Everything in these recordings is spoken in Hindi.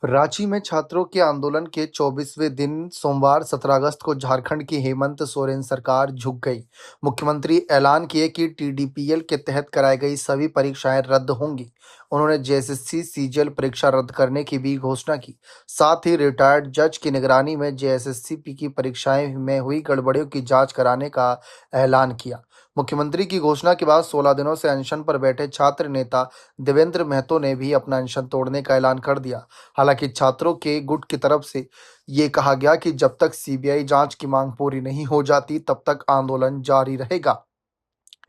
रांची में छात्रों के आंदोलन के 24वें दिन सोमवार 17 अगस्त को झारखंड की हेमंत सोरेन सरकार झुक गई। मुख्यमंत्री ऐलान किए कि टीडीपीएल के तहत कराई गई सभी परीक्षाएं रद्द होंगी। उन्होंने जेएसएससी सीजीएल परीक्षा रद्द करने की भी घोषणा की। साथ ही रिटायर्ड जज की निगरानी में जेएसएससी की परीक्षाएं में हुई गड़बड़ियों की जांच कराने का ऐलान किया। मुख्यमंत्री की घोषणा के बाद 16 दिनों से अनशन पर बैठे छात्र नेता देवेंद्र महतो ने भी अपना अनशन तोड़ने का ऐलान कर दिया। हालांकि छात्रों के गुट की तरफ से ये कहा गया कि जब तक सीबीआई जांच की मांग पूरी नहीं हो जाती तब तक आंदोलन जारी रहेगा।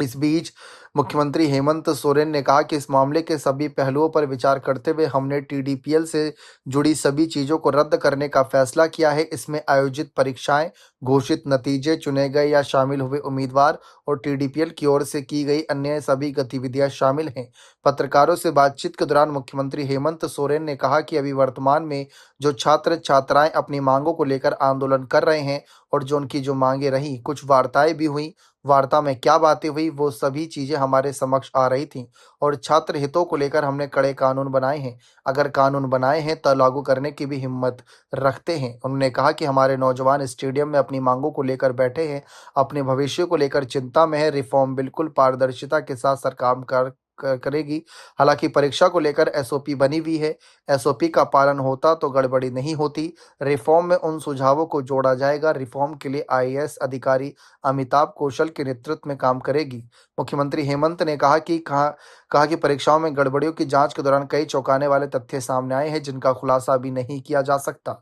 इस बीच मुख्यमंत्री हेमंत सोरेन ने कहा कि इस मामले के सभी पहलुओं पर विचार करते हुए हमने टीडीपीएल से जुड़ी सभी चीजों को रद्द करने का फैसला किया है। इसमें आयोजित परीक्षाएं, घोषित नतीजे, चुने गए या शामिल हुए उम्मीदवार और टीडीपीएल की ओर से की गई अन्य सभी गतिविधियां शामिल हैं। पत्रकारों से बातचीत के दौरान मुख्यमंत्री हेमंत सोरेन ने कहा कि अभी वर्तमान में जो छात्र छात्राएं अपनी मांगों को लेकर आंदोलन कर रहे हैं और जो उनकी जो मांगे रही, कुछ वार्ताएं भी हुई। वार्ता में क्या बातें हुई वो सभी चीजें हमारे समक्ष आ रही थीं और छात्र हितों को लेकर हमने कड़े कानून बनाए हैं। अगर कानून बनाए हैं तो लागू करने की भी हिम्मत रखते हैं। उन्होंने कहा कि हमारे नौजवान स्टेडियम में अपनी मांगों को लेकर बैठे हैं, अपने भविष्य को लेकर चिंता में है। रिफॉर्म बिल्कुल पारदर्शिता के साथ सरकार करेगी। हालांकि परीक्षा को लेकर एसओपी बनी हुई है। एसओपी का पालन होता तो गड़बड़ी नहीं होती। रिफॉर्म में उन सुझावों को जोड़ा जाएगा। रिफॉर्म के लिए आईएएस अधिकारी अमिताभ कौशल के नेतृत्व में काम करेगी। मुख्यमंत्री हेमंत ने कहा कि परीक्षाओं में गड़बड़ियों की जांच के दौरान कई चौंकाने वाले तथ्य सामने आए हैं जिनका खुलासा अभी नहीं किया जा सकता।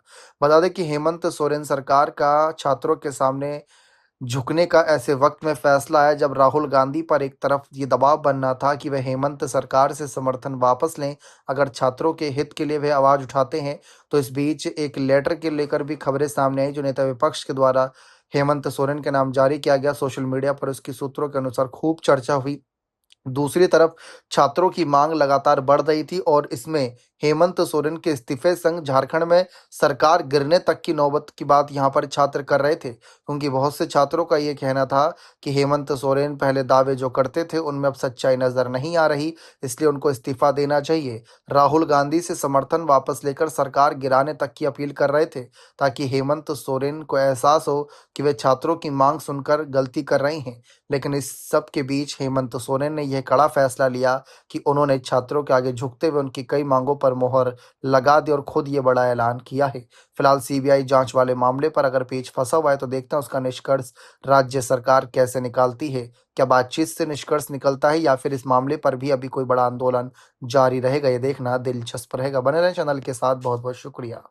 बता दें कि हेमंत सोरेन सरकार का छात्रों के सामने झुकने का ऐसे वक्त में फैसला आया जब राहुल गांधी पर एक तरफ ये दबाव बनना था कि वह हेमंत सरकार से समर्थन वापस लें अगर छात्रों के हित के लिए वे आवाज उठाते हैं। तो इस बीच एक लेटर के लेकर भी खबरें सामने आई जो नेता विपक्ष के द्वारा हेमंत सोरेन के नाम जारी किया गया। सोशल मीडिया पर उसकी सूत्रों के अनुसार खूब चर्चा हुई। दूसरी तरफ छात्रों की मांग लगातार बढ़ रही थी और इसमें हेमंत सोरेन के इस्तीफे संग झारखंड में सरकार गिरने तक की नौबत की बात यहां पर छात्र कर रहे थे, क्योंकि बहुत से छात्रों का ये कहना था कि हेमंत सोरेन पहले दावे जो करते थे उनमें अब सच्चाई नजर नहीं आ रही, इसलिए उनको इस्तीफा देना चाहिए। राहुल गांधी से समर्थन वापस लेकर सरकार गिराने तक की अपील कर रहे थे ताकि हेमंत सोरेन को एहसास हो कि वे छात्रों की मांग सुनकर गलती कर रही हैं। लेकिन इस सब के बीच हेमंत सोरेन ने यह कड़ा फैसला लिया कि उन्होंने छात्रों के आगे झुकते हुए उनकी कई मांगों पर मोहर लगा दी और खुद ये बड़ा ऐलान किया है। फिलहाल सीबीआई जांच वाले मामले पर अगर पेच फंसा हुआ है तो देखते हैं उसका निष्कर्ष राज्य सरकार कैसे निकालती है। क्या बातचीत से निष्कर्ष निकलता है या फिर इस मामले पर भी अभी कोई बड़ा आंदोलन जारी रहेगा, ये देखना दिलचस्प रहेगा। बने रहें चैनल के साथ। बहुत बहुत शुक्रिया।